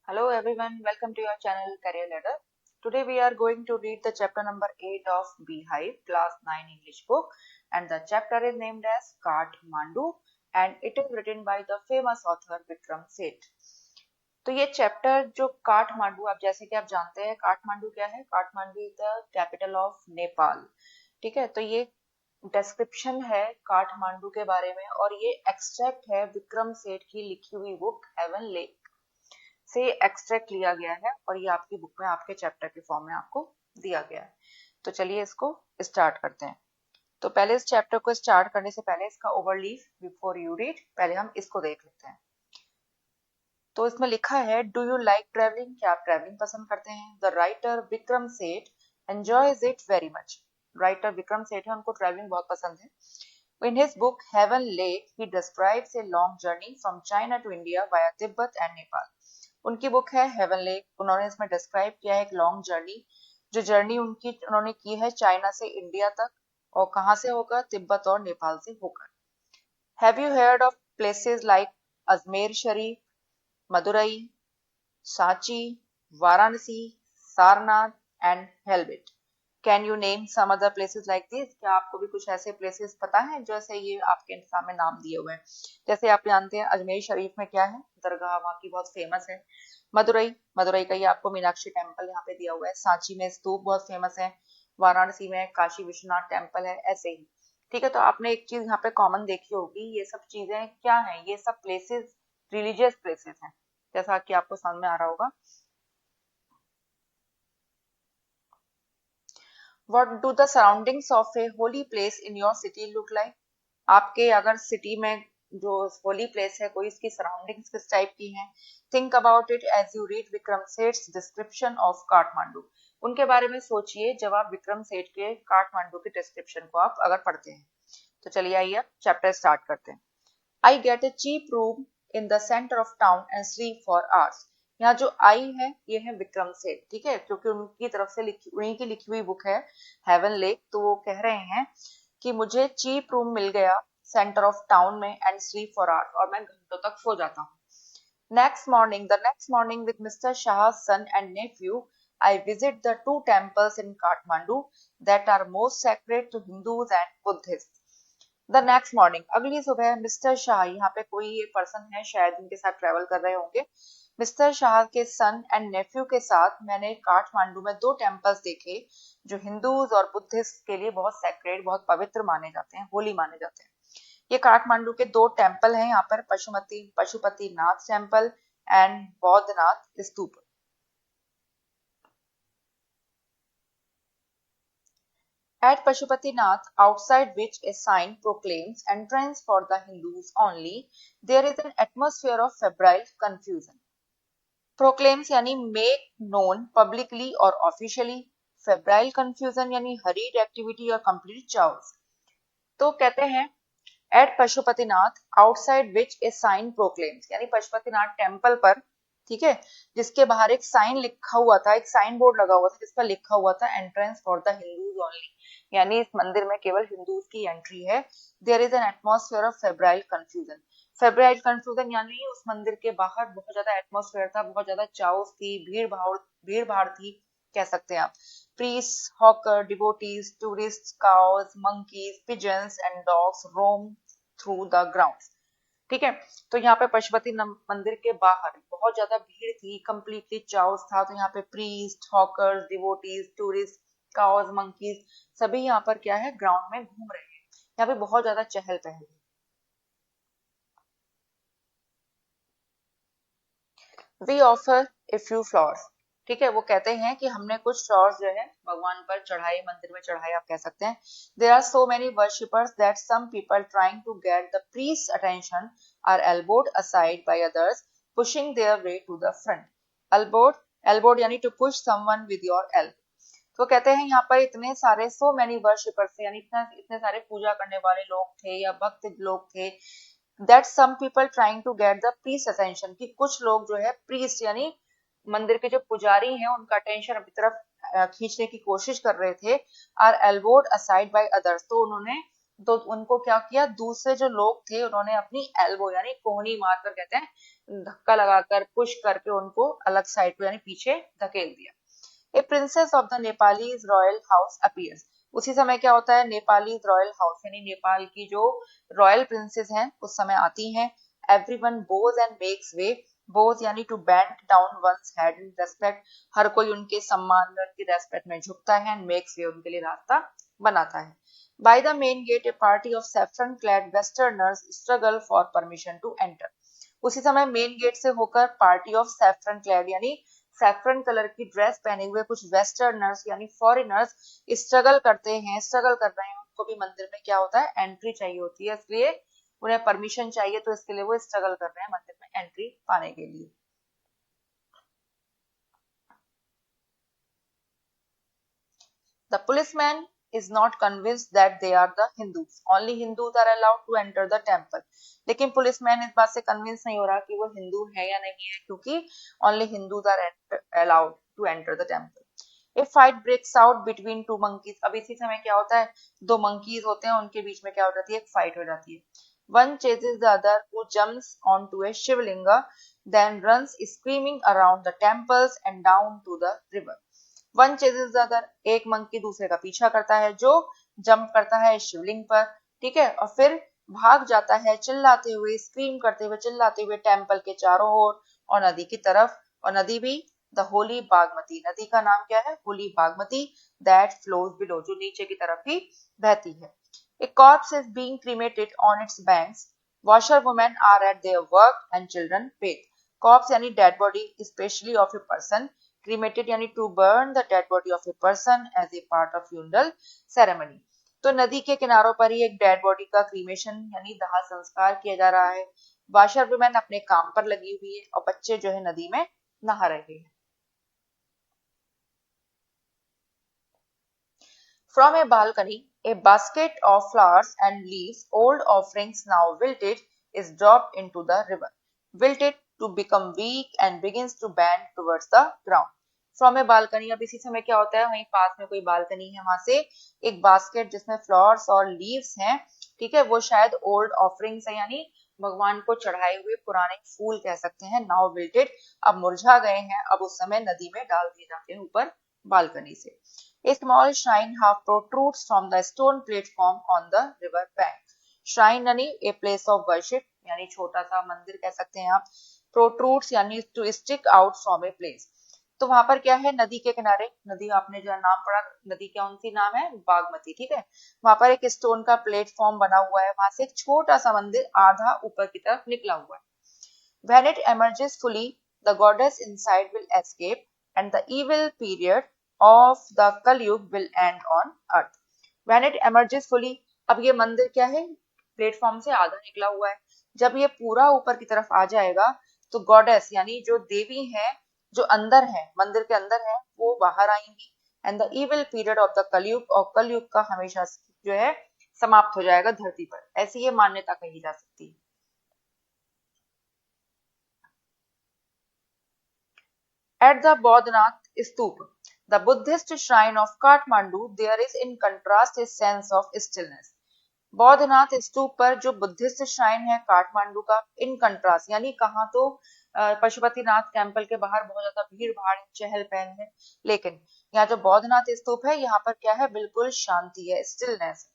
Hello everyone, welcome to your channel Career Ladder. Today we are going to read the chapter number 8 of Beehive class 9 English book, and the chapter is named as Kathmandu and it is written by the famous author Vikram Seth. तो ये chapter जो काठमांडू, आप जैसे कि आप जानते हैं काठमांडू क्या है। Kathmandu is the capital of Nepal. ठीक है, तो ये डिस्क्रिप्शन है काठमांडू के बारे में और ये एक्सट्रैक्ट है विक्रम सेठ की लिखी हुई बुक हेवन लेक से एक्सट्रैक्ट लिया गया है और ये आपकी बुक में आपके चैप्टर के फॉर्म में आपको दिया गया है। तो चलिए इसको स्टार्ट करते हैं। तो पहले इस चैप्टर को स्टार्ट करने से पहले इसका ओवरलीफ बिफोर यू रीड, पहले हम इसको देख लेते हैं। तो इसमें लिखा है, डू यू लाइक ट्रेवलिंग, क्या आप ट्रेवलिंग पसंद करते हैं। The writer Vikram Seth enjoys it very much. Writer Vikram Seth है, उनको ट्रेवलिंग बहुत पसंद है। In his book Heaven Lake, he describes a long journey from China to India via Tibet and Nepal. उनकी बुक है हेवन लेक। उन्होंने इसमें डिस्क्राइब किया है एक लॉन्ग जर्नी, जो जर्नी उन्होंने की है चाइना से इंडिया तक, और कहाँ से होकर, तिब्बत और नेपाल से होकर। Have you heard of places like Ajmer Sharif, Madurai, Sanchi, Varanasi, Sarnath and Halebid. Can you name some other places like this, क्या आपको भी कुछ ऐसे प्लेसेस पता है जैसे ये आपके सामने नाम दिए हुए हैं। जैसे आप जानते हैं अजमेर शरीफ में क्या है, दरगाह वहाँ की बहुत फेमस है। मदुरई, मदुरई का ही आपको मीनाक्षी टेम्पल यहाँ पे दिया हुआ है। सांची में स्तूप बहुत फेमस है। वाराणसी में काशी विश्वनाथ टेम्पल है, ऐसे ही। ठीक है, तो आपने एक चीज यहाँ पे कॉमन देखी होगी, ये सब चीजें क्या है, ये सब प्लेसेस रिलीजियस प्लेसेस हैं, जैसा कि आपको समझ में आ रहा होगा। What do the surroundings of a holy place in your city look like? आपके अगर सिटी में जो होली प्लेस है कोई, इसकी सराउंडिंग्स किस टाइप की हैं। Think about it as you read Vikram Seth's description of Kathmandu. उनके बारे में सोचिए जब आप विक्रम सेठ के काठमांडू के डिस्क्रिप्शन को आप अगर पढ़ते हैं। तो चलिए आइए चैप्टर स्टार्ट करते हैं। I get a cheap room in the centre of town and sleep for hours. यहाँ जो आई है ये है विक्रम सेठ, ठीक है, क्योंकि उनकी तरफ से उन्हीं की लिखी हुई बुक है हेवन लेक। तो वो कह रहे हैं कि मुझे चीप रूम मिल गया सेंटर ऑफ टाउन में एंड स्लीप फॉर आवर्स, और मैं घंटों तक सो जाता हूँ। Next morning with mister Shah son and nephew I visit the two temples in Kathmandu that are most sacred to Hindus and Buddhists. The next morning, अगली सुबह मिस्टर शाह, यहाँ पे कोई ये पर्सन है शायद उनके साथ ट्रेवल कर रहे होंगे। मिस्टर शाह के सन एंड नेफ्यू के साथ मैंने काठमांडू में दो टेम्पल्स देखे जो हिंदूज और बुद्धिस्ट के लिए बहुत सेक्रेड, बहुत पवित्र माने जाते हैं, होली माने जाते हैं। ये काठमांडू के दो टेम्पल हैं यहाँ पर, Pashupati Nath temple and Boudhanath stupa. At Pashupatinath, outside which a sign proclaims entrance for the Hindus only, there is an atmosphere of febrile confusion. Proclaims यानी make known publicly or officially, febrile confusion यानी hurried activity और complete chaos। तो कहते हैं eight Pashupatinath outside विच ए sign proclaims, यानी Pashupatinath temple पर, ठीक है, जिसके बाहर एक साइन लिखा हुआ था, एक साइन बोर्ड लगा हुआ था जिस पर लिखा हुआ था entrance for the Hindus only, यानी इस मंदिर में केवल हिंदूज की एंट्री है। There is an atmosphere of febrile confusion. Febrile confusion यानी उस मंदिर के बाहर बहुत ज्यादा एटमॉस्फेयर था, बहुत ज्यादा चाउस थी, भीड़ भाड़ थी, कह सकते हैं आप। priests, hawker, devotees, tourists, cows, monkeys, pigeons and dogs roam through the grounds। ठीक है, तो यहाँ पे पशुपति मंदिर के बाहर बहुत ज्यादा भीड़ थी, कंप्लीटली चाउस था। तो यहाँ पे priest, hawkers, devotees, tourist, cows, monkeys सभी यहाँ पर क्या है, ग्राउंड में घूम रहे हैं। यहाँ पे बहुत ज्यादा चहल पहल है। We offer a few flowers, ठीक है, वो कहते हैं कि हमने कुछ फ्लावर्स जो है भगवान पर चढ़ाए, मंदिर में चढ़ाए, आप कह सकते हैं। There are so many worshippers that some people trying to get the priest attention are elbowed aside by others pushing their way to the front. Elbowed यानी to push someone with your elbow. तो कहते हैं यहाँ पर इतने सारे सो many worshippers, यानी इतने सारे पूजा करने वाले लोग थे या भक्त लोग थे। That some people trying to get the priest attention, कि कुछ लोग जो है प्रीस्ट यानी मंदिर के जो पुजारी हैं उनका अटेंशन अपनी तरफ खींचने की कोशिश कर रहे थे। Are elbowed aside by others, तो उन्होंने तो उनको क्या किया, दूसरे जो लोग थे उन्होंने अपनी एल्बो यानी कोहनी मारकर, कहते हैं धक्का लगाकर, पुश करके उनको अलग साइड पे यानी पीछे धकेल दिया। ए princess of the Nepalese royal house appears. उसी समय क्या होता है, नेपाली रॉयल हाउस यानी नेपाल की जो रॉयल प्रिंसेस हैं उस समय आती हैं। Everyone bows and makes way. Bows यानी to bend down one's head in respect, हर कोई उनके सम्मान में, उनकी रेस्पेक्ट में झुकता है, एंड मेक्स वे उनके लिए रास्ता बनाता है। By the main gate, a party of saffron-clad Westerners struggle for permission to enter. उसी समय मेन गेट से होकर पार्टी ऑफ सैफरन क्लैड यानी सैफरन कलर की ड्रेस पहने हुए कुछ वेस्टर्नर्स यानी फॉरेनर्स स्ट्रगल करते हैं, स्ट्रगल कर रहे हैं। उनको भी मंदिर में क्या होता है, एंट्री चाहिए होती है, इसलिए उन्हें परमिशन चाहिए, तो इसके लिए वो स्ट्रगल कर रहे हैं मंदिर में एंट्री पाने के लिए। The policeman is not convinced that they are the Hindus. Only Hindus are allowed to enter the temple. लेकिन पुलिसमैन इस बात से कन्विंस नहीं हो रहा कि वो हिंदू है या नहीं है, क्योंकि only Hindus are allowed to enter the temple. A fight breaks out between two monkeys. अब इसी समय क्या होता है, दो monkeys होते हैं, उनके बीच में क्या हो जाती है, एक फाइट हो जाती है। One chases the other, who jumps onto a Shivlinga, then runs screaming around the temples and down to the river. One ceases the other, एक मंकी दूसरे का पीछा करता है जो जंप करता है शिवलिंग पर, ठीक है, और फिर भाग जाता है चिल्लाते हुए, स्क्रीम करते हुए, चिल्लाते हुए टेम्पल के चारों ओर और नदी की तरफ। और नदी भी द होली बागमती, नदी का नाम क्या है, holy Bagmati, that flows below, जो नीचे की तरफ ही बहती है। A corpse is being cremated on its banks, washerwomen are at their work and children pet. Corpse यानी dead body, specially of a person, cremated यानी to burn the dead body of a person as a part of funeral ceremony। तो नदी के किनारों पर ही एक dead body का cremation यानी दाह संस्कार किया जा रहा है। वाशर वुमेन अपने काम पर लगी हुई है और बच्चे जो है नदी में नहा रहे हैं। From a balcony, a basket of flowers and leaves, old offerings now wilted, is dropped into the river. Wilted to become weak and begins to bend towards the ground. From a balcony, अब इसी समय क्या होता है, वहीं पास में कोई balcony है, वहां से एक बास्केट जिसमें फ्लावर्स और लीव्स हैं, ठीक है, वो शायद ओल्ड ऑफरिंग्स है यानी भगवान को चढ़ाए हुए पुराने फूल कह सकते हैं। नाउ विल्टेड, अब मुरझा गए हैं, अब उस समय नदी में डाल दिए जाते हैं ऊपर बालकनी से। A small shrine half protrudes from the stone platform on the river bank. Shrine यानी a place of worship यानी छोटा सा मंदिर कह सकते हैं आप। Protrudes यानी to stick out from a place। तो वहां पर क्या है, नदी के किनारे, नदी आपने जो नाम पढ़ा, नदी कौन सी नाम है, बागमती, ठीक है। वहां पर एक स्टोन का प्लेटफॉर्म बना हुआ है, वहां से एक छोटा सा मंदिर आधा ऊपर की तरफ निकला हुआ है। When it emerges fully, the goddess inside will escape and the evil period of the Kalyug will end on earth. When it emerges fully, अब ये मंदिर क्या है, प्लेटफॉर्म से आधा निकला हुआ है, जब ये पूरा ऊपर की तरफ आ जाएगा तो गॉडेस यानी जो देवी है, जो अंदर है, मंदिर के अंदर है, वो बाहर आएंगी, and the evil period of the कलयुग, और कलयुग का हमेशा जो है समाप्त हो जाएगा धरती पर, ऐसी ये मान्यता कही जा सकती है। At the Bodhnath Stupa, the Buddhist shrine of Kathmandu, there is in contrast a sense of stillness. Boudhanath स्तूप पर जो बुद्धिस्ट श्राइन है काठमांडू का, इन कंट्रास्ट यानी कहाँ तो पशुपतिनाथ टेम्पल के बाहर बहुत ज्यादा भीड़ भाड़ चहल पहल है, लेकिन यहाँ जो बौद्धनाथ स्तूप है यहाँ पर क्या है, बिल्कुल शांति है, stillness.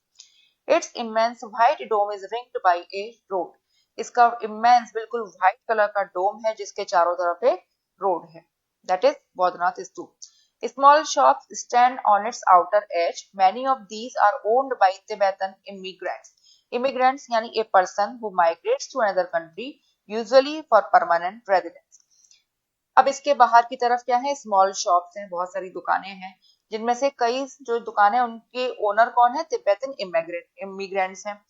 Its immense white dome is ringed by a road, इसका इमेंस बिल्कुल व्हाइट कलर का डोम है जिसके चारों तरफ एक रोड है, that is Boudhanath Stupa. Small shops stand on its outer edge. Many of these are owned by Tibetan immigrants. Immigrants यानी a person who migrates to another country, usually for permanent residence. अब इसके बाहर की तरफ क्या है, स्मॉल शॉप्स हैं, बहुत सारी दुकानें हैं, जिनमें से कई जो दुकानें उनके ओनर कौन है, तिब्बतन इमिग्रेंट्स हैं।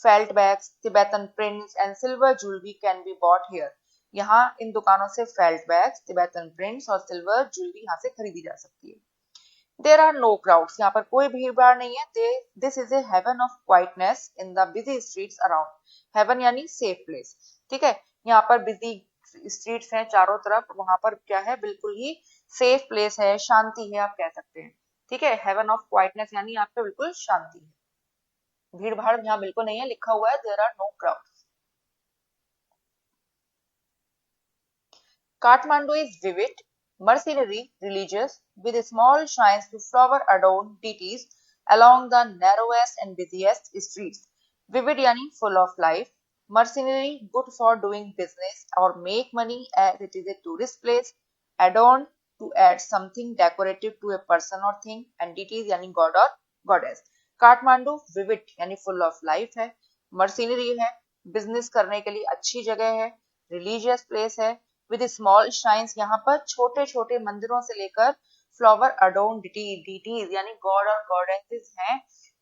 Felt bags, Tibetan prints and silver jewellery can be bought here. यहाँ इन दुकानों से फेल्ट बैग्स, तिब्बतन प्रिंट्स और सिल्वर ज्वेलरी यहाँ से खरीदी जा सकती है। देयर आर नो क्राउड्स, यहाँ पर कोई भीड़ भाड़ नहीं है। This is a haven of quietness in the busy streets around. Haven यानी सेफ प्लेस, ठीक है, यहाँ पर बिजी स्ट्रीट्स हैं चारों तरफ, वहां पर क्या है, बिल्कुल ही सेफ प्लेस है, शांति है आप कह सकते हैं, ठीक है। हेवन ऑफ क्वाइटनेस यानी यहाँ पे बिल्कुल शांति है। भीड़ भाड़ यहाँ बिल्कुल नहीं है, लिखा हुआ है there are no crowd. Kathmandu is vivid, mercenary, religious, with small shrines to flower-adorned deities along the narrowest and busiest streets. Vivid yani full of life, mercenary good for doing business or make money as it is a tourist place, adorned to add something decorative to a person or thing, and deities yani god or goddess. Kathmandu vivid यानी full of life है, mercenary है, business करने के लिए अच्छी जगह है, religious place है, विद स्मॉल श्राइन्स, यहाँ पर छोटे छोटे मंदिरों से लेकर फ्लावर अडोन डिटीज यानी गॉड और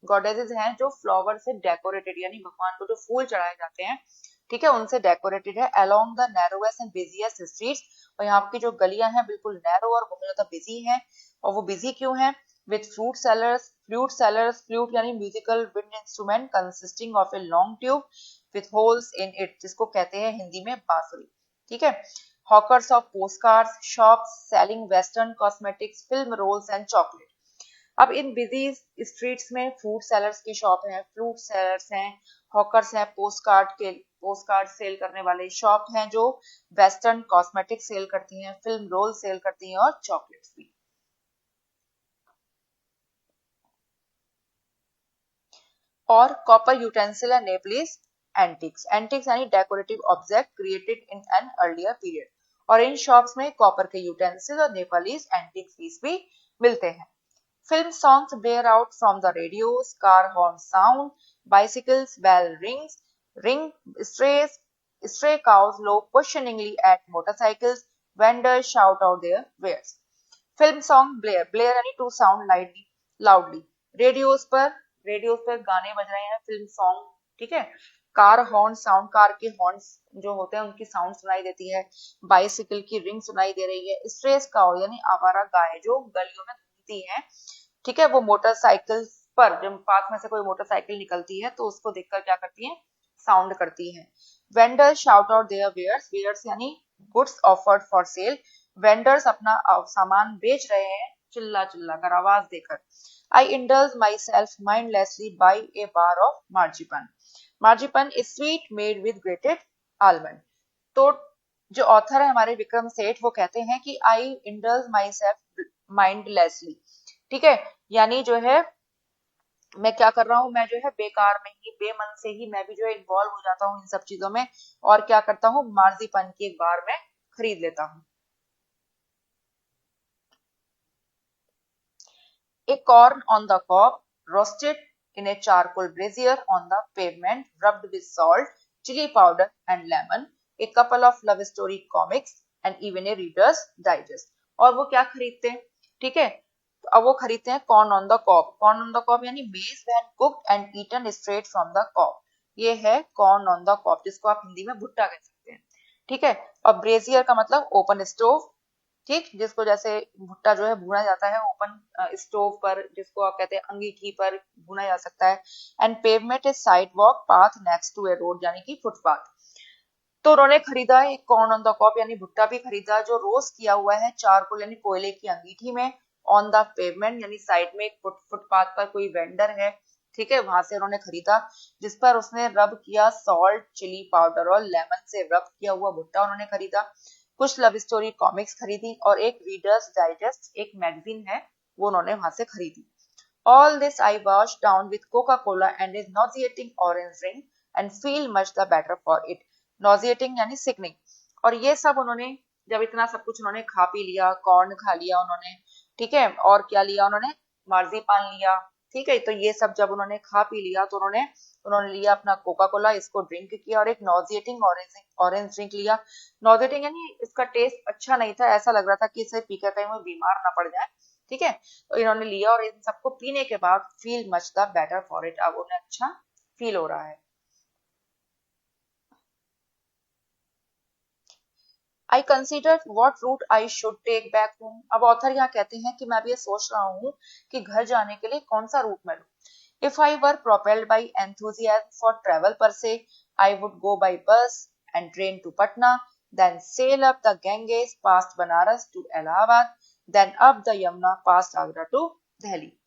गॉडेसेस हैं जो फ्लावर से डेकोरेटेड यानी भगवान को जो फूल चढ़ाए जाते हैं, ठीक है, उनसे डेकोरेटेड है along the narrowest and busiest streets. और यहाँ की जो गलियां हैं बिल्कुल नैरो और बहुत ज्यादा बिजी हैं। और वो बिजी क्यों है? विद फ्लूट यानी musical wind instrument consisting of a long tube with holes in it, जिसको कहते हैं हिंदी में बांसुरी, ठीक है। Hawkers of postcards, shops selling western cosmetics, film rolls and chocolate. अब इन बिजी स्ट्रीट्स में फूड सेलर्स की शॉप है, फ्रूट सेलर्स हैं, हॉकर्स हैं, पोस्टकार्ड सेल करने वाले शॉप हैं जो वेस्टर्न कॉस्मेटिक सेल करती हैं, फिल्म रोल सेल करती हैं और चॉकलेट्स भी। और copper utensil and Nepalese antiques यानी decorative object created in an earlier period. और इन शॉप्स में कॉपर के यूटेंसिल और नेपालीज एंटिक्स पीस भी मिलते हैं। Film songs blare out from the radios, car horn sound, bicycles, bell rings, ring stray cows low questioningly at motorcycles, vendors shout out their wares. Film song blare यानी to sound loudly. Radios पर गाने बज रहे हैं, film song, ठीक है। Car horn sound, car के horns जो होते हैं उनकी साउंड सुनाई देती है, बाइसिकल की रिंग सुनाई दे रही है, स्ट्रेस काउ यानी आवारा गाय जो गलियों में घूमती हैं, ठीक है, वो मोटरसाइकिल पर जब पास में से कोई मोटरसाइकिल निकलती है तो उसको देखकर क्या करती है? साउंड करती है। Vendor shout out their wares यानी goods offered for sale, vendors अपना सामान बेच रहे हैं चिल्ला चिल्ला कर, आवाज देकर। I indulge myself mindlessly buy a bar of marzipan, marzipan is sweet made with grated almond. तो जो ऑथर है हमारे विक्रम सेठ वो कहते हैं कि आई इंडल्ज माई सेल्फ माइंडलेसली, ठीक है, यानी जो है मैं क्या कर रहा हूँ, मैं जो है बेकार में ही बेमन से ही मैं भी जो है इन्वॉल्व हो जाता हूँ इन सब चीजों में, और क्या करता हूँ मार्जिपन की एक बार में खरीद लेता हूँ। A corn on the cob, roasted in a charcoal brazier on the pavement, rubbed with salt, chili powder and lemon, a couple of love story comics and even a reader's digest। और वो क्या खरीदते हैं, ठीक है, तो अब वो खरीदते हैं corn on the cob. Corn on the cob यानी maize when cooked and eaten straight from the cob, ये है कॉर्न ऑन द कॉब, जिसको आप हिंदी में भुट्टा कह सकते हैं, ठीक है। और ब्रेजियर का मतलब ओपन स्टोव, ठीक, जिसको जैसे भुट्टा जो है भुना जाता है ओपन स्टोव पर, जिसको आप कहते हैं अंगीठी पर भुना जा सकता है। And pavement is sidewalk path next to a road यानी कि फुटपाथ। तो उन्होंने खरीदा एक कॉर्न ऑन द कॉब यानी भुट्टा भी खरीदा जो रोस्ट किया हुआ है चारकोल यानी कोयले की अंगीठी में, ऑन द पेवमेंट यानी साइड में एक फुटपाथ पर कोई वेंडर है, ठीक है, वहां से उन्होंने खरीदा, जिस पर उसने रब किया सॉल्ट चिली पाउडर और लेमन से रब किया हुआ भुट्टा उन्होंने खरीदा। कुछ लव स्टोरी कॉमिक्स खरीदी और एक रीडर्स डाइजेस्ट एक मैगजीन है वो उन्होंने वहां से खरीदी। All this I wash down with Coca Cola and is nauseating orange drink and feel much the better for it, nauseating यानी सिकनिंग। और ये सब उन्होंने जब इतना सब कुछ उन्होंने खा पी लिया, कॉर्न खा लिया उन्होंने, ठीक है, और क्या लिया उन्होंने, मार्जिपान लिया, ठीक है, तो ये सब जब उन्होंने खा पी लिया तो उन्होंने उन्होंने लिया अपना कोका कोला, इसको ड्रिंक किया और एक नॉजिएटिंग ऑरेंज ड्रिंक लिया। नॉजिएटिंग यानी इसका टेस्ट अच्छा नहीं था, ऐसा लग रहा था कि इसे पीकर कहीं वो बीमार ना पड़ जाए, ठीक है, तो इन्होंने लिया और इन सबको पीने के बाद feel much the better for it, अब उन्हें अच्छा फील हो रहा है। I consider what route I should take back home. अब ऑथर यहाँ कहते हैं कि मैं भी ये सोच रहा हूँ कि घर जाने के लिए कौन सा रूट मैं लूँ। If I were propelled by enthusiasm for travel per se, I would go by bus and train to Patna, then sail up the Ganges past Banaras to Allahabad, then up the Yamuna past Agra to Delhi.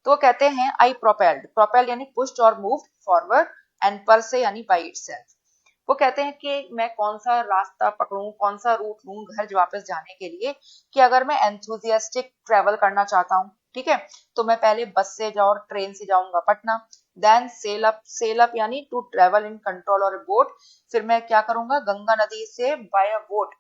तो कहते हैं आई propelled, propelled यानी pushed और moved forward, and पर से यानी by itself. वो कहते हैं कि मैं कौन सा रास्ता पकड़ूं, कौन सा रूट लूं घर वापस जाने के लिए, कि अगर मैं एंथुजियास्टिक ट्रेवल करना चाहता हूँ, ठीक है, तो मैं पहले बस से जाऊँ, ट्रेन से जाऊंगा पटना, देन सेल अप यानी टू ट्रेवल इन कंट्रोल और बोट, फिर मैं क्या करूंगा, गंगा नदी से बाय बोट,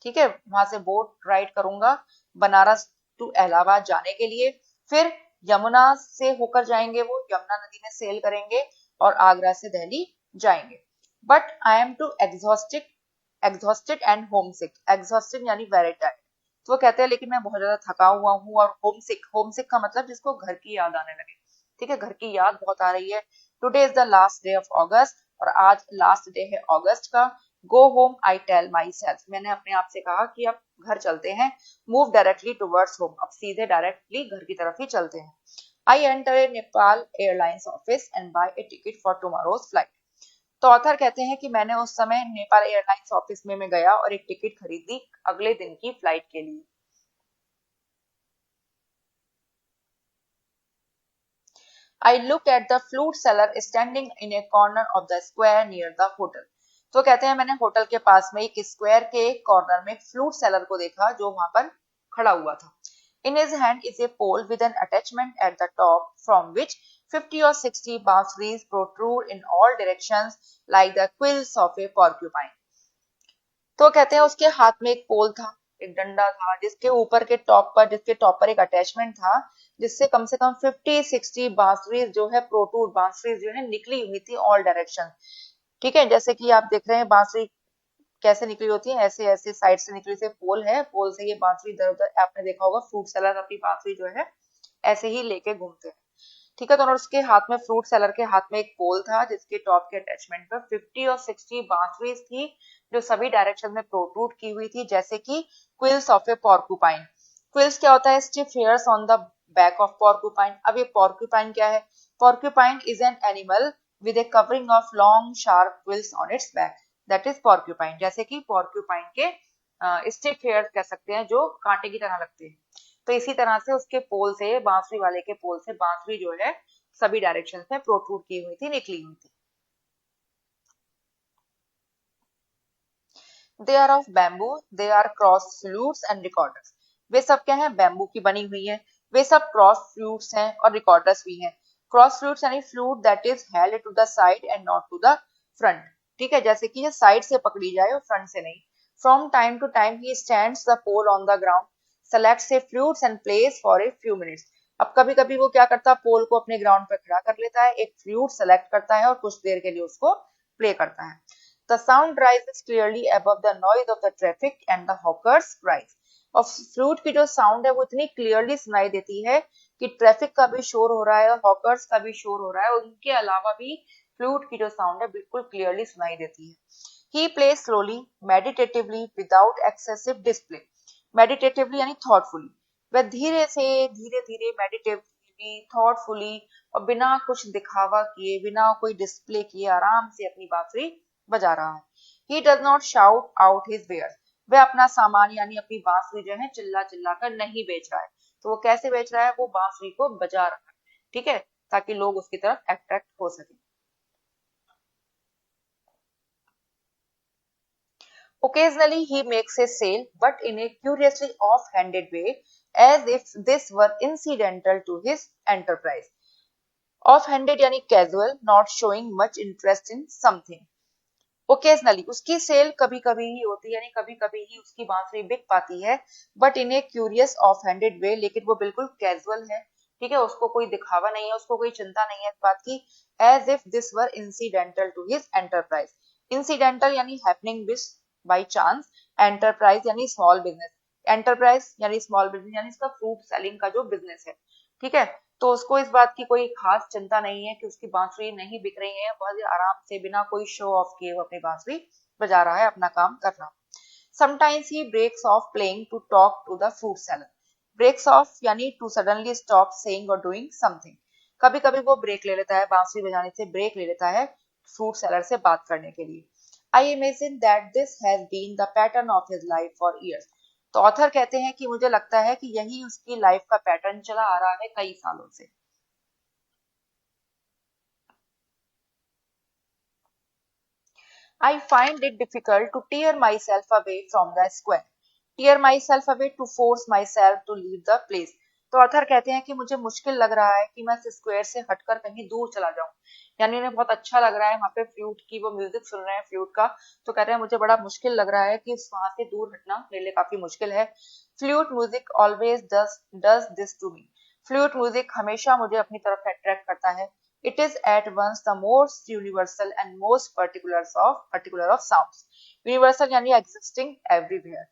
ठीक है, वहां से बोट राइड करूंगा बनारस टू इलाहाबाद जाने के लिए, फिर यमुना से होकर जाएंगे, वो यमुना नदी में सेल करेंगे और आगरा से दिल्ली जाएंगे। But I am too exhausted and homesick, exhausted यानी वेरी टायर्ड। तो वो कहते हैं लेकिन मैं बहुत ज्यादा थका हुआ हूँ, और होमसिक, होमसिक का मतलब जिसको घर की याद आने लगे, ठीक है, घर की याद बहुत आ रही है। Today is the last day of August, और आज लास्ट डे है अगस्त का। Go home I tell myself, मैंने अपने आप से कहा कि अब घर चलते हैं। मूव डायरेक्टली टुवर्ड्स होम, अब सीधे डायरेक्टली घर की तरफ ही चलते हैं। I enter a Nepal airlines office and buy a ticket for tomorrow's flight. तो ऑथर कहते हैं कि मैंने उस समय नेपाल एयरलाइंस ऑफिस में मैं गया और एक टिकट खरीदी अगले दिन की फ्लाइट के लिए। I looked at the fruit seller standing in a corner of the square near the hotel. तो कहते हैं मैंने होटल के पास में एक स्क्वायर के एक कॉर्नर में फ्रूट सेलर को देखा जो वहां पर खड़ा हुआ था। In his hand is a pole with an attachment at the top from which 50 or 60 banshees protrude in all directions like the quills of a porcupine. तो कहते हैं उसके हाथ में एक पोल था, एक डंडा था, जिसके टॉप पर एक अटैचमेंट था, जिससे कम से कम 50-60 बांसुरी जो है, प्रोटूड बांसुरी जो है निकली हुई थी ऑल डायरेक्शन। ठीक है, जैसे कि आप देख रहे हैं बांसुरी कैसे निकली होती है, ऐसे ऐसे साइड से निकली से पोल है, पोल से ये बांसुरी इधर उधर, आपने देखा होगा फ्रूट सेलर अपनी बांसुरी जो है ऐसे ही लेके घूमते हैं। ठीक है, तो उसके हाथ में, फ्रूट सेलर के हाथ में एक पोल था जिसके टॉप के अटैचमेंट पर 50 और 60 बांसुरी थी जो सभी डायरेक्शन में प्रोट्रूड की हुई थी, जैसे कि quills of A porcupine. Quills क्या होता है? Stiff hairs on the back of porcupine. अब ये पॉर्क्यूपाइन क्या है? Porcupine is an animal with A covering of long sharp quills on it's back, that is porcupine. जैसे कि पॉर्क्यूपाइन के स्टिफ हेयर्स कह सकते हैं जो कांटे की तरह लगते हैं। तो इसी तरह से उसके पोल से, बांसुरी वाले के पोल से बांसुरी जो है सभी डायरेक्शंस में प्रोट्रूड की हुई थी, निकली हुई थी। They are of bamboo, they are cross flutes and recorders. वे सब क्या है? बैम्बू की बनी हुई है। वे सब क्रॉस फ्लूट्स हैं और रिकॉर्डर्स भी हैं। क्रॉस फ्लूट्स यानी flute that is held to the side and not to the front. ठीक है, जैसे कि ये साइड से पकड़ी जाए और फ्रंट से नहीं। From time to time he stands the pole on the ground, selects a flutes and plays for a few minutes. अब कभी कभी वो क्या करता है, पोल को अपने ग्राउंड पे खड़ा कर लेता है, एक फ्लूट सेलेक्ट करता है और कुछ देर के लिए उसको प्ले करता है। The sound rises clearly above the noise of the traffic and the hawkers' cries. और फ्लूट की जो साउंड है वो इतनी क्लियरली सुनाई देती है कि ट्रैफिक का भी शोर हो रहा है और हॉकर्स का भी शोर हो रहा है, उनके अलावा भी फ्लूट की जो साउंड है बिल्कुल क्लियरली सुनाई देती है। He plays slowly, meditatively, without excessive display. Meditatively यानी thoughtfully. वह धीरे से, धीरे धीरे, meditatively, thoughtfully, और बिना कुछ दिखावा किए, बिना कोई डिस्प्ले किए आराम से अपनी बांसुरी बजा रहा है। He does not shout out his wares. वह अपना सामान यानी अपनी बांसुरी जो है चिल्ला चिल्ला कर नहीं बेच रहा है। तो वो कैसे बेच रहा है? वो बांसुरी को बजा रहा है, ठीक है, ताकि लोग उसकी तरफ अट्रैक्ट हो सके। Occasionally he makes a sale, but in a curiously off-handed way, as if this were incidental to his enterprise. Off-handed यानी casual, not showing much interest in something. Occasionally उसकी सेल कभी कभी ही होती है, यानी कभी कभी ही उसकी बांसुरी बिक पाती है, but in a curious off handed way, लेकिन वो बिल्कुल कैजुअल है, ठीक है, उसको कोई दिखावा नहीं है, उसको कोई चिंता नहीं है इस बात की। As if this were incidental to his enterprise. Incidental यानी happening is by chance, enterprise यानी स्मॉल बिजनेस, एंटरप्राइज यानी स्मॉल बिजनेस यानी इसका फ्रूट सेलिंग का जो बिजनेस है, ठीक है, तो उसको इस बात की कोई खास चिंता नहीं है कि उसकी बांसुरी नहीं बिक रही है, बहुत ही आराम से बिना कोई शो ऑफ किए वो अपनी बांसुरी बजा रहा है, अपना काम कर रहा है। Sometimes he breaks off playing to talk to the fruit seller. Breaks off यानी to suddenly stop saying or doing something. कभी कभी वो ब्रेक ले लेता है, बांसुरी बजाने से ब्रेक ले लेता है फ्रूट सेलर से बात करने के लिए। I imagine that this has been the pattern of his life for years. तो ऑथर कहते हैं कि मुझे लगता है कि यही उसकी लाइफ का पैटर्न चला आ रहा है कई सालों से। I find it difficult to tear myself away from the square. Tear myself away to force myself to leave the place. तो ऑथर कहते हैं कि मुझे मुश्किल लग रहा है कि मैं इस स्क्वायर से हटकर कहीं दूर चला जाऊं, यानी उन्हें बहुत अच्छा लग रहा है वहां पे फ्लूट की, वो म्यूजिक सुन रहे हैं फ्लूट का, तो कहते हैं मुझे बड़ा मुश्किल लग रहा है कि वहां से दूर हटना मेरे लिए काफी मुश्किल है. Flute music always does this to me. Flute music हमेशा मुझे अपनी तरफ अट्रैक्ट करता है. It is at once the most universal and most particular of sounds. Universal यानी existing everywhere.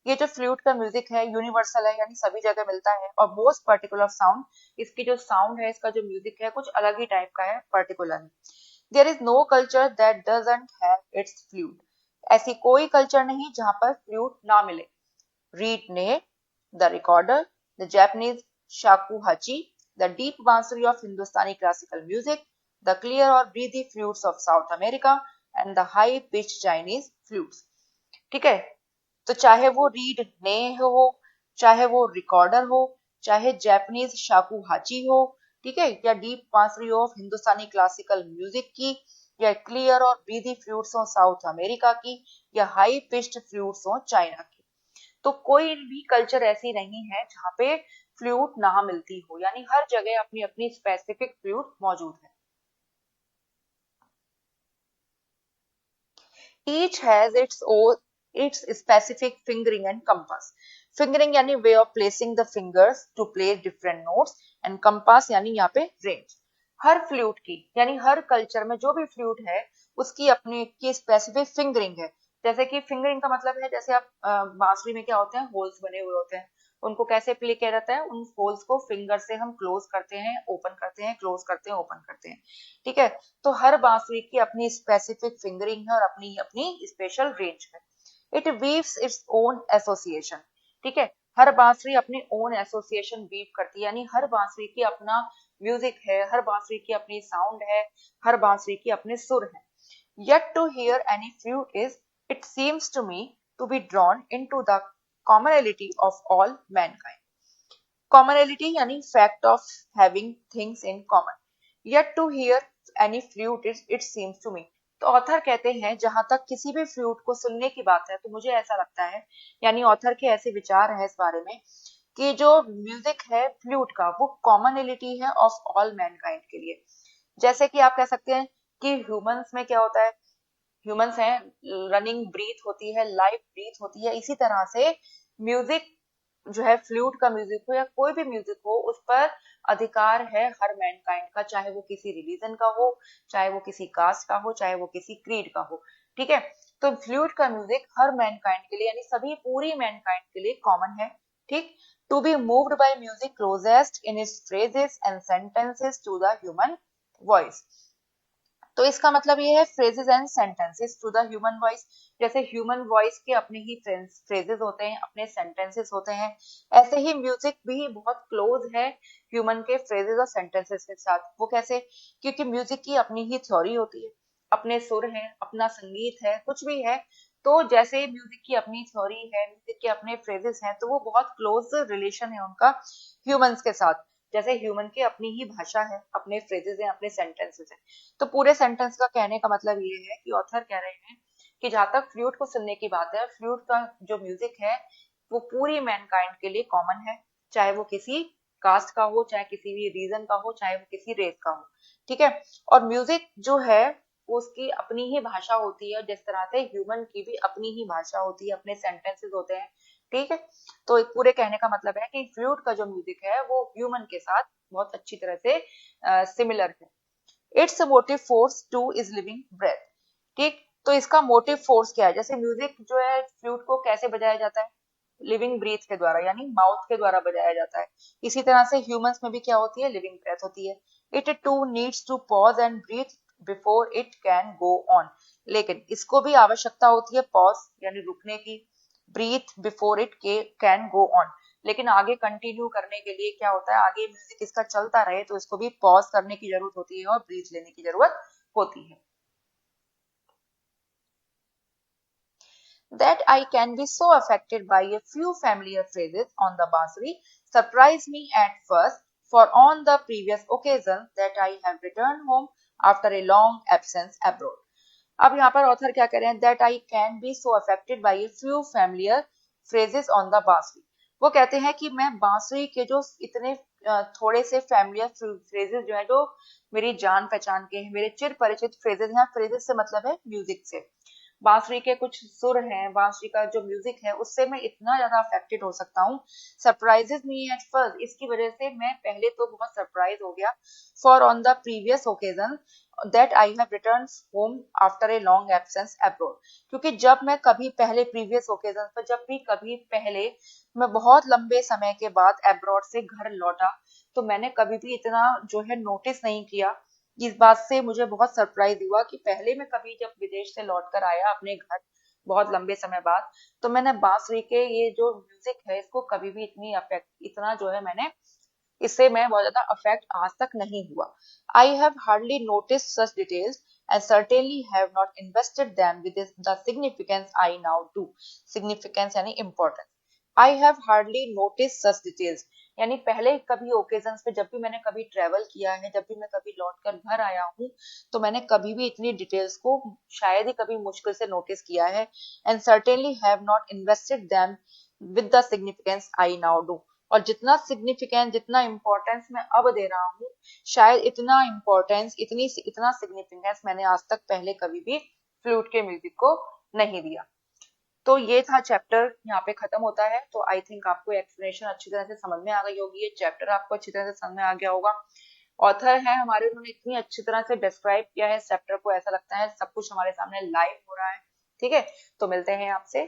ये जो फ्लूट का म्यूजिक है यूनिवर्सल है, यानी सभी जगह मिलता है, और मोस्ट पर्टिकुलर साउंड, इसकी जो साउंड है, इसका जो म्यूजिक है कुछ अलग ही टाइप का है, पर्टिकुलर है. There is no culture that doesn't have its flute. ऐसी कोई कल्चर नहीं जहां पर फ्लूट ना मिले. रीड ने, the recorder, the Japanese shakuhachi, the deep bansuri of Hindustani classical music, the clear or breathy flutes of South America, and the high pitched Chinese flutes. ठीक है, तो चाहे वो रीड ने हो, चाहे वो रिकॉर्डर हो, चाहे जापानीज शाकुहाची हो, ठीक है, या डीप बांसुरी ऑफ हिंदुस्तानी क्लासिकल म्यूजिक की, या क्लियर और ब्रीदी फ्लूट्स हो साउथ अमेरिका की, या हाई पिच्ड फ्लूट्स हो चाइना की. तो कोई भी कल्चर ऐसी नहीं है जहाँ पे फ्लूट ना मिलती हो, यानी हर जगह अपनी अपनी स्पेसिफिक फ्लूट मौजूद है. Each has its specific fingering and compass. Fingering यानी way of placing the fingers to play different notes, and compass यानी यहाँ पे range. हर फ्लूट की, यानी हर कल्चर में जो भी फ्लूट है उसकी अपनी की स्पेसिफिक फिंगरिंग है. जैसे कि फिंगरिंग का मतलब है, जैसे आप बांसुरी में क्या होते हैं, होल्स बने हुए होते हैं, उनको कैसे प्ले किया जाता है, उन होल्स को फिंगर से हम क्लोज करते हैं, ओपन करते हैं, क्लोज करते हैं, ओपन करते हैं. ठीक है, तो हर बांसुरी की अपनी स्पेसिफिक फिंगरिंग है और अपनी अपनी स्पेशल रेंज है. It weaves its own association. ठीक है, हर बांसुरी अपनी ओन एसोसिएशन वीव करती है, यानी हर बांसुरी की अपना म्यूजिक है, हर बांसुरी की अपनी साउंड है, हर बांसुरी की अपने सुर है. Yet to hear any flute is, it seems to me, to be drawn into the commonality of all mankind. Commonality यानी fact of having things in common. Yet to hear any flute is, it seems to me. तो author कहते हैं जहां तक किसी भी flute को सुनने की बात है, तो मुझे ऐसा लगता है, यानी ऑथर के ऐसे विचार हैं इस बारे में, कि जो म्यूजिक है फ्लूट का वो कॉमनलिटी है ऑफ ऑल मैनकाइंड के लिए. जैसे कि आप कह सकते हैं कि ह्यूमंस में क्या होता है, ह्यूमंस हैं, रनिंग ब्रीथ होती है, लाइफ ब्रीथ होती है, इसी तरह से म्यूजिक जो है, फ्लूट का म्यूजिक हो या कोई भी म्यूजिक हो, उस पर अधिकार है हर मैनकाइंड का, चाहे वो किसी रिलीजन का हो, चाहे वो किसी कास्ट का हो, चाहे वो किसी क्रीड का हो. ठीक है, तो फ्लूट का म्यूजिक हर मैनकाइंड के लिए, यानी सभी पूरी मैनकाइंड के लिए कॉमन है. ठीक, to be moved by music closest in its phrases and sentences to the human voice. तो इसका मतलब ये है phrases and sentences to the human voice. जैसे ह्यूमन वॉइस के अपने ही फ्रेजेस होते हैं, अपने सेंटेंसेस होते हैं, ऐसे ही म्यूजिक भी बहुत क्लोज है ह्यूमन के फ्रेजेस और सेंटेंसेस के साथ. वो कैसे? क्योंकि म्यूजिक की अपनी ही थ्योरी होती है, अपने सुर हैं, अपना संगीत है, कुछ भी है. तो जैसे म्यूजिक की अपनी थ्योरी है, म्यूजिक के अपने फ्रेजेस हैं, तो वो बहुत क्लोज रिलेशन है उनका ह्यूमंस के साथ. जैसे ह्यूमन की अपनी ही भाषा है, अपने फ्रेजेस हैं, अपने सेंटेंसेस हैं. तो पूरे सेंटेंस का कहने का मतलब ये है कि ऑथर कह रहे हैं कि जहां तक फ्लूट को सुनने की बात है, फ्लूट का जो म्यूजिक है वो पूरी मैनकाइंड के लिए कॉमन है, चाहे वो किसी कास्ट का हो, चाहे किसी भी रीजन का हो, चाहे वो किसी रेस का हो. ठीक है, और म्यूजिक जो है वो उसकी अपनी ही भाषा होती है, जिस तरह से ह्यूमन की भी अपनी ही भाषा होती है, अपने सेंटेंसेस होते हैं. ठीक है, तो पूरे कहने का मतलब है कि फ्लूट का जो म्यूजिक है वो ह्यूमन के साथ बहुत अच्छी तरह से सिमिलर है. Its motive force to is living breath. ठीक, तो इसका मोटिव फोर्स क्या है? जैसे म्यूजिक जो है फ्लूट को कैसे बजाया जाता है? लिविंग ब्रीथ के द्वारा, यानी माउथ के द्वारा बजाया जाता है. इसी तरह से ह्यूमंस में भी क्या होती है? लिविंग ब्रेथ होती है. It too needs to pause and breathe before it can go on. लेकिन इसको भी आवश्यकता होती है पॉज यानी रुकने की, breathe before it can go on. लेकिन आगे कंटिन्यू करने के लिए क्या होता है, आगे म्यूजिक इसका चलता रहे तो इसको भी पॉज करने की जरूरत होती है और ब्रीथ लेने की जरूरत होती है. That I can be so affected by a few familiar phrases on the bansuri surprised me at first, for on the previous occasion that I have returned home after a long absence abroad. अब यहाँ पर author क्या कह रहे हैं, that I can be so affected by a few familiar phrases on the बांसुरी। वो कहते हैं कि मैं बांसुरी के जो इतने थोड़े से फैमिलियर फ्रेजेस जो है, जो मेरी जान पहचान के हैं, मेरे चिर परिचित फ्रेजेस हैं, फ्रेजेस से मतलब है म्यूजिक से, बांसुरी के कुछ सुर हैं, बांसुरी का जो म्यूजिक है उससे मैं इतना ज्यादा अफेक्टेड हो सकता हूँ, सरप्राइजेस मी एट फर्स्ट, इसकी वजह से मैं पहले तो बहुत सरप्राइज हो गया, for on the previous occasion that I have return home after a long absence abroad, क्योंकि जब मैं कभी पहले प्रीवियस ओकेजन पर, जब भी कभी पहले मैं बहुत लंबे समय के बाद अब्रॉड से घर लौटा, तो मैंने कभी भी इतना जो है नोटिस नहीं किया। इस बात से मुझे बहुत सरप्राइज हुआ कि पहले मैं कभी जब विदेश से लौट कर आया अपने घर बहुत लंबे समय बाद, तो मैंने बांसुरी के ये जो म्यूजिक है इसको कभी भी इतनी अफेक्ट, इतना जो है मैंने, इससे मैं बहुत ज्यादा अफेक्ट आज तक नहीं हुआ। I have hardly notice such details and certainly have not invested them with the significance I now do. Significance यानी importance. I have hardly noticed such details. यानी पहले कभी ओकेजन्स पे जब भी मैंने कभी ट्रेवल किया है, जब भी मैं कभी लौट कर घर आया हूँ, तो मैंने कभी भी इतनी डिटेल्स को शायद ही कभी मुश्किल से नोटिस किया है, and certainly have not invested them with the significance I now do. और जितना सिग्निफिकेंस, जितना इंपॉर्टेंस मैं अब दे रहा हूँ, शायद इतना इंपॉर्टेंस, इतना सिग्निफिकेंस मैंने आज तक पहले कभी भी फ्लूट के म्यूजिक को नहीं दिया। तो ये था चैप्टर, यहाँ पे खत्म होता है। तो आई थिंक आपको एक्सप्लेनेशन अच्छी तरह से समझ में आ गई होगी, ये चैप्टर आपको अच्छी तरह से समझ में आ गया होगा। ऑथर है हमारे, उन्होंने इतनी अच्छी तरह से डिस्क्राइब किया है चैप्टर को, ऐसा लगता है सब कुछ हमारे सामने लाइव हो रहा है। ठीक है, तो मिलते हैं आपसे